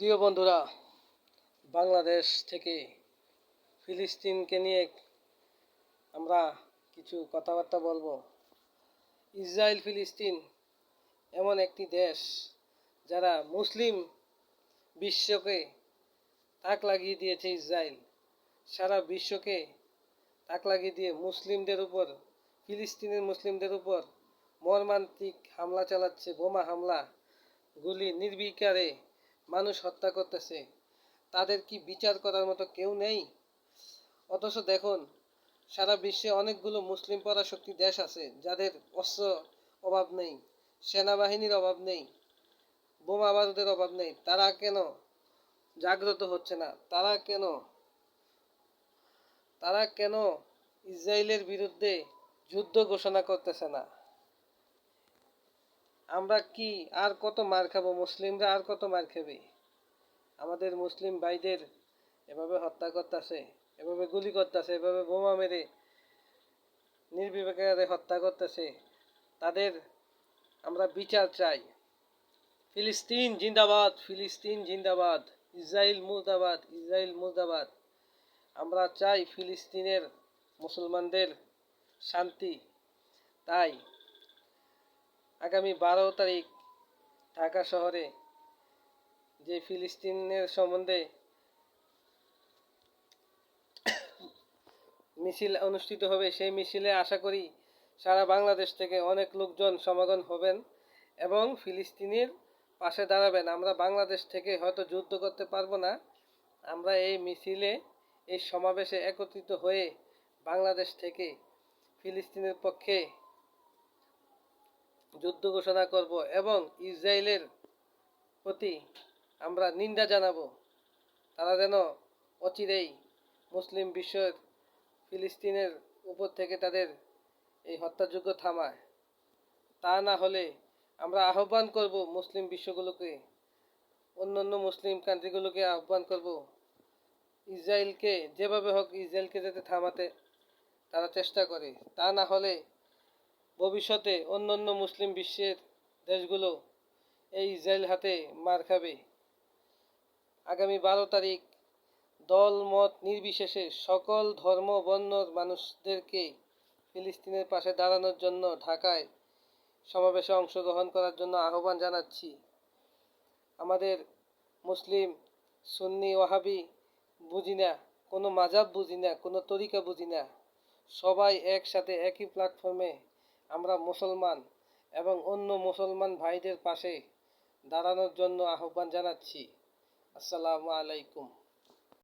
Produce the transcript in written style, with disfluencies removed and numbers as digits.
প্রিয় বন্ধুরা, বাংলাদেশ থেকে ফিলিস্তিনকে নিয়ে আমরা কিছু কথাবার্তা বলবো। ইসরায়েল ফিলিস্তিন এমন একটি দেশ যারা মুসলিম বিশ্বকে তাক লাগিয়ে দিয়েছে। ইসরায়েল সারা বিশ্বকে তাক লাগিয়ে দিয়ে ফিলিস্তিনের মুসলিমদের উপর মর্মান্তিক হামলা চালাচ্ছে, বোমা হামলা, গুলি, নির্বিচারে মানুষ হত্যা করতেছে। তাদের কি বিচার করার মতো কেউ নেই? অথচ দেখুন, সারা বিশ্বে অনেকগুলো মুসলিম পরাশক্তি দেশ আছে যাদের অস্ত্র অভাব নেই, সেনাবাহিনীর অভাব নেই, বোমা বারুদের অভাব নেই। তারা কেন জাগ্রত হচ্ছে না? তারা কেন ইসরায়েলের বিরুদ্ধে যুদ্ধ ঘোষণা করতেছে না? আমরা কি আর কত মার খাবো? মুসলিমরা আর কত মার খাবে? আমাদের মুসলিম ভাইদের এভাবে হত্যা করতেছে, এভাবে গুলি করতেছে, এভাবে বোমা মেরে নির্বিচারে হত্যা করতেছে। তাদের আমরা বিচার চাই। ফিলিস্তিন জিন্দাবাদ, ফিলিস্তিন জিন্দাবাদ, ইসরায়েল মুর্দাবাদ, ইসরায়েল মুর্দাবাদ। আমরা চাই ফিলিস্তিনের মুসলমানদের শান্তি। তাই আগামী 12 তারিখ ঢাকা শহরে যে ফিলিস্তিনের সম্বন্ধে মিছিল অনুষ্ঠিত হবে, সেই মিছিলে আশা করি সারা বাংলাদেশ থেকে অনেক লোকজন সমাগম হবেন এবং ফিলিস্তিনের পাশে দাঁড়াবেন। আমরা বাংলাদেশ থেকে হয়তো যুদ্ধ করতে পারবো না, আমরা এই মিছিলে, এই সমাবেশে একত্রিত হয়ে বাংলাদেশ থেকে ফিলিস্তিনের পক্ষে যুদ্ধ ঘোষণা করব এবং ইসরায়েলের প্রতি আমরা নিন্দা জানাবো। তারা যেন অচিরেই মুসলিম বিশ্বের ফিলিস্তিনের উপর থেকে তাদের এই হত্যাযজ্ঞ থামায়। তা না হলে আমরা আহ্বান করব মুসলিম বিশ্বগুলোকে, অন্যান্য মুসলিম কান্ট্রিগুলোকে আহ্বান করব ইসরায়েলকে, যেভাবে হোক ইসরায়েলকে যাতে থামাতে তারা চেষ্টা করে। তা না হলে ভবিষ্যতে অন্যান্য মুসলিম বিশ্বের দেশগুলো এই ইসরায়েল হাতে মার খাবে। আগামী 12 তারিখ দল মত নির্বিশেষে সকল ধর্ম বর্ণর মানুষদেরকে ফিলিস্তিনের পাশে দাঁড়ানোর জন্য ঢাকায় সমাবেশে অংশগ্রহণ করার জন্য আহ্বান জানাচ্ছি। আমাদের মুসলিম সুন্নি ওয়াহাবি বুঝি না, কোনো মাযহাব বুঝি না, কোনো তরিকা বুঝি না, সবাই একসাথে একই প্ল্যাটফর্মে আমরা মুসলমান এবং অন্য মুসলমান ভাইদের পাশে দাঁড়ানোর জন্য আহ্বান জানাচ্ছি। আসসালামু আলাইকুম।